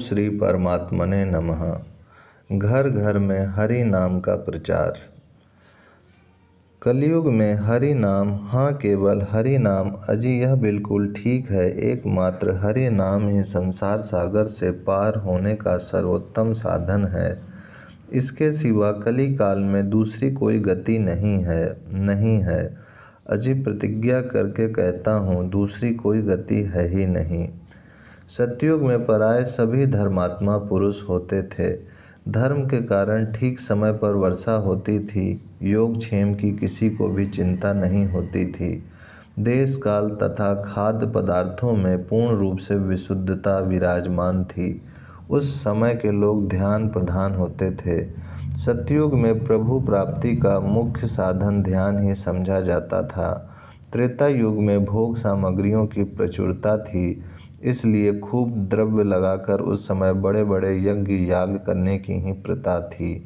श्री परमात्मने नमः। घर घर में हरि नाम का प्रचार। कलयुग में हरि नाम, हाँ केवल हरि नाम अजी, यह बिल्कुल ठीक है। एकमात्र हरि नाम ही संसार सागर से पार होने का सर्वोत्तम साधन है। इसके सिवा कली काल में दूसरी कोई गति नहीं है। अजी प्रतिज्ञा करके कहता हूँ, दूसरी कोई गति है ही नहीं। सतयुग में पराये सभी धर्मात्मा पुरुष होते थे। धर्म के कारण ठीक समय पर वर्षा होती थी। योगक्षेम की किसी को भी चिंता नहीं होती थी। देश काल तथा खाद्य पदार्थों में पूर्ण रूप से विशुद्धता विराजमान थी। उस समय के लोग ध्यान प्रधान होते थे। सतयुग में प्रभु प्राप्ति का मुख्य साधन ध्यान ही समझा जाता था। त्रेता युग में भोग सामग्रियों की प्रचुरता थी, इसलिए खूब द्रव्य लगाकर उस समय बड़े बड़े यज्ञ याग करने की ही प्रथा थी।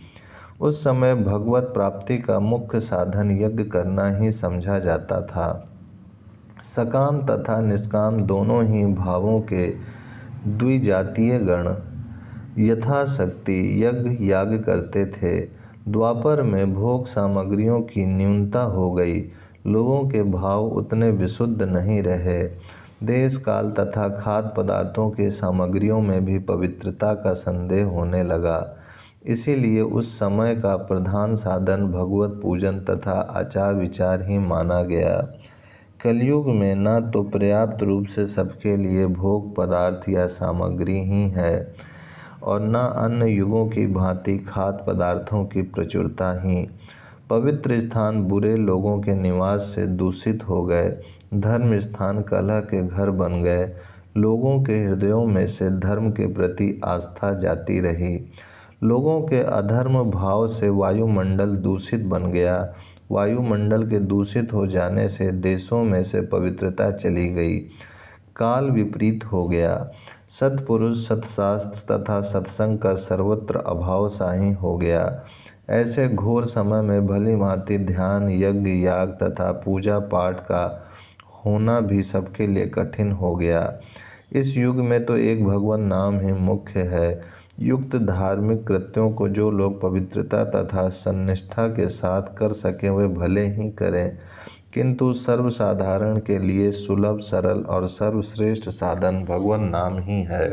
उस समय भगवत प्राप्ति का मुख्य साधन यज्ञ करना ही समझा जाता था। सकाम तथा निष्काम दोनों ही भावों के द्विजातीय गण यथाशक्ति यज्ञ याग करते थे। द्वापर में भोग सामग्रियों की न्यूनता हो गई, लोगों के भाव उतने विशुद्ध नहीं रहे। देश काल तथा खाद्य पदार्थों के सामग्रियों में भी पवित्रता का संदेह होने लगा। इसीलिए उस समय का प्रधान साधन भगवत पूजन तथा आचार विचार ही माना गया। कलयुग में न तो पर्याप्त रूप से सबके लिए भोग पदार्थ या सामग्री ही है, और न अन्य युगों की भांति खाद्य पदार्थों की प्रचुरता ही। पवित्र स्थान बुरे लोगों के निवास से दूषित हो गए। धर्म स्थान कलह के घर बन गए। लोगों के हृदयों में से धर्म के प्रति आस्था जाती रही। लोगों के अधर्म भाव से वायुमंडल दूषित बन गया। वायुमंडल के दूषित हो जाने से देशों में से पवित्रता चली गई। काल विपरीत हो गया। सत्पुरुष, सत्शास्त्र तथा सत्संग का सर्वत्र अभाव साही हो गया। ऐसे घोर समय में भली भांति ध्यान, यज्ञ याग तथा पूजा पाठ का होना भी सबके लिए कठिन हो गया। इस युग में तो एक भगवान नाम ही मुख्य है। युक्त धार्मिक कृत्यों को जो लोग पवित्रता तथा सन्निष्ठा के साथ कर सकें वे भले ही करें, किंतु सर्वसाधारण के लिए सुलभ, सरल और सर्वश्रेष्ठ साधन भगवान नाम ही है।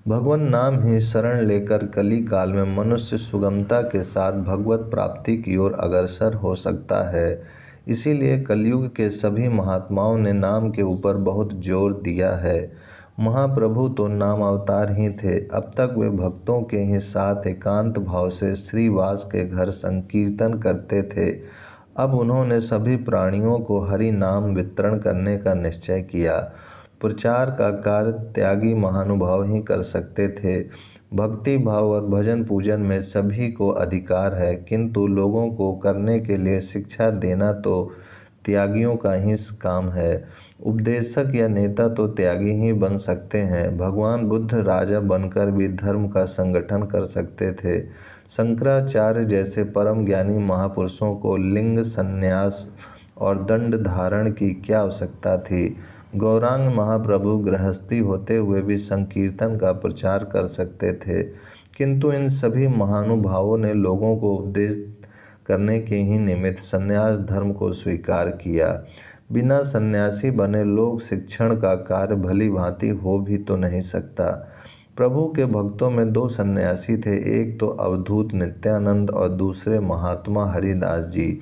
भगवान नाम ही शरण लेकर कली काल में मनुष्य सुगमता के साथ भगवत प्राप्ति की ओर अग्रसर हो सकता है। इसीलिए कलयुग के सभी महात्माओं ने नाम के ऊपर बहुत जोर दिया है। महाप्रभु तो नाम अवतार ही थे। अब तक वे भक्तों के ही साथ एकांत भाव से श्रीवास के घर संकीर्तन करते थे। अब उन्होंने सभी प्राणियों को हरि नाम वितरण करने का निश्चय किया। प्रचार का कार्य त्यागी महानुभाव ही कर सकते थे। भक्ति भाव और भजन पूजन में सभी को अधिकार है, किंतु लोगों को करने के लिए शिक्षा देना तो त्यागियों का ही काम है। उपदेशक या नेता तो त्यागी ही बन सकते हैं। भगवान बुद्ध राजा बनकर भी धर्म का संगठन कर सकते थे। शंकराचार्य जैसे परम ज्ञानी महापुरुषों को लिंग संन्यास और दंड धारण की क्या आवश्यकता थी। गौरांग महाप्रभु गृहस्थी होते हुए भी संकीर्तन का प्रचार कर सकते थे, किंतु इन सभी महानुभावों ने लोगों को उपदेश करने के ही निमित्त संन्यास धर्म को स्वीकार किया। बिना सन्यासी बने लोग शिक्षण का कार्य भली भांति हो भी तो नहीं सकता। प्रभु के भक्तों में दो सन्यासी थे, एक तो अवधूत नित्यानंद और दूसरे महात्मा हरिदास जी।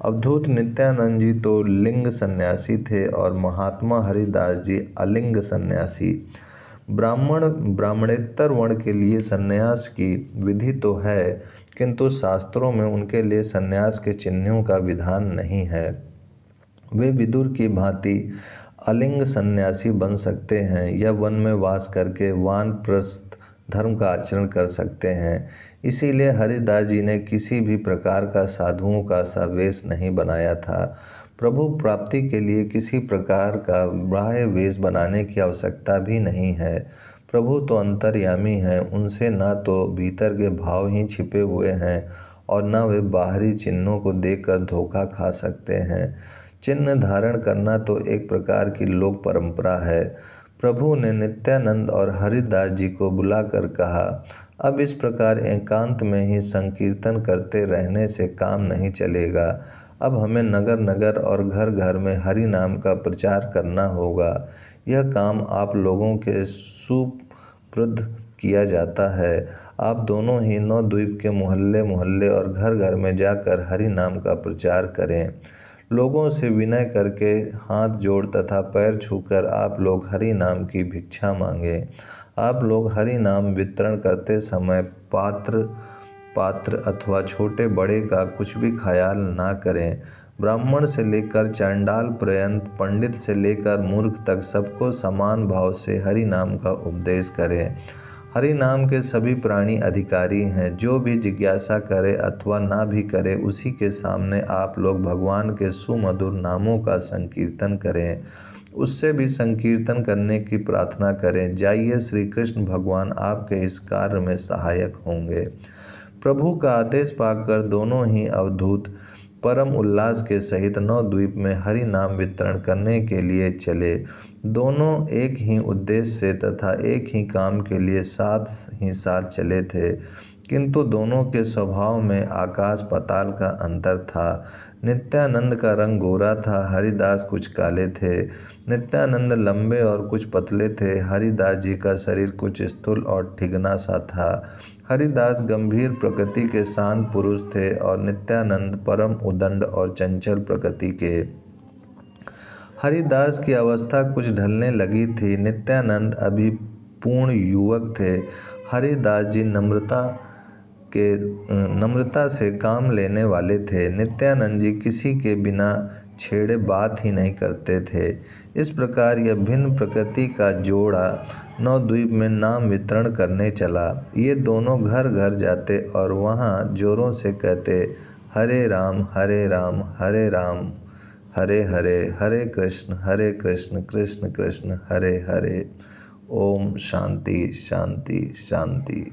अवधूत नित्यानंद जी तो लिंग सन्यासी थे और महात्मा हरिदास जी अलिंग सन्यासी। ब्राह्मणेतर वर्ण के लिए सन्यास की विधि तो है, किंतु शास्त्रों में उनके लिए सन्यास के चिन्हों का विधान नहीं है। वे विदुर की भांति अलिंग सन्यासी बन सकते हैं या वन में वास करके वानप्रस्थ धर्म का आचरण कर सकते हैं। इसीलिए हरिदास जी ने किसी भी प्रकार का साधुओं का सा वेश नहीं बनाया था। प्रभु प्राप्ति के लिए किसी प्रकार का बाह्य वेश बनाने की आवश्यकता भी नहीं है। प्रभु तो अंतर्यामी हैं, उनसे ना तो भीतर के भाव ही छिपे हुए हैं और न वे बाहरी चिन्हों को देखकर धोखा खा सकते हैं। चिन्ह धारण करना तो एक प्रकार की लोक परंपरा है। प्रभु ने नित्यानंद और हरिदास जी को बुलाकर कहा, अब इस प्रकार एकांत में ही संकीर्तन करते रहने से काम नहीं चलेगा। अब हमें नगर नगर और घर घर में हरि नाम का प्रचार करना होगा। यह काम आप लोगों के सुपुर्द किया जाता है। आप दोनों ही नवद्वीप के मोहल्ले मोहल्ले और घर घर में जाकर हरि नाम का प्रचार करें। लोगों से विनय करके हाथ जोड़ तथा पैर छूकर आप लोग हरि नाम की भिक्षा मांगे। आप लोग हरि नाम वितरण करते समय पात्र अथवा छोटे बड़े का कुछ भी ख्याल ना करें। ब्राह्मण से लेकर चांडाल पर्यंत, पंडित से लेकर मूर्ख तक सबको समान भाव से हरि नाम का उपदेश करें। हरि नाम के सभी प्राणी अधिकारी हैं। जो भी जिज्ञासा करे अथवा ना भी करे, उसी के सामने आप लोग भगवान के सुमधुर नामों का संकीर्तन करें। उससे भी संकीर्तन करने की प्रार्थना करें। जाइए, श्री कृष्ण भगवान आपके इस कार्य में सहायक होंगे। प्रभु का आदेश पाकर दोनों ही अवधूत परम उल्लास के सहित नवद्वीप में हरि नाम वितरण करने के लिए चले। दोनों एक ही उद्देश्य से तथा एक ही काम के लिए साथ ही साथ चले थे, किंतु दोनों के स्वभाव में आकाश पाताल का अंतर था। नित्यानंद का रंग गोरा था, हरिदास कुछ काले थे। नित्यानंद लंबे और कुछ पतले थे, हरिदास जी का शरीर कुछ स्थूल और ठिगना सा था। हरिदास गंभीर प्रकृति के शांत पुरुष थे और नित्यानंद परम उदंड और चंचल प्रकृति के। हरिदास की अवस्था कुछ ढलने लगी थी। नित्यानंद अभी पूर्ण युवक थे। हरिदास जी नम्रता से काम लेने वाले थे। नित्यानंद जी किसी के बिना छेड़े बात ही नहीं करते थे। इस प्रकार यह भिन्न प्रकृति का जोड़ा नवद्वीप में नाम वितरण करने चला। ये दोनों घर घर जाते और वहाँ जोरों से कहते, हरे राम हरे राम हरे राम हरे हरे, हरे कृष्ण कृष्ण कृष्ण हरे हरे। ओम शांति शांति शांति।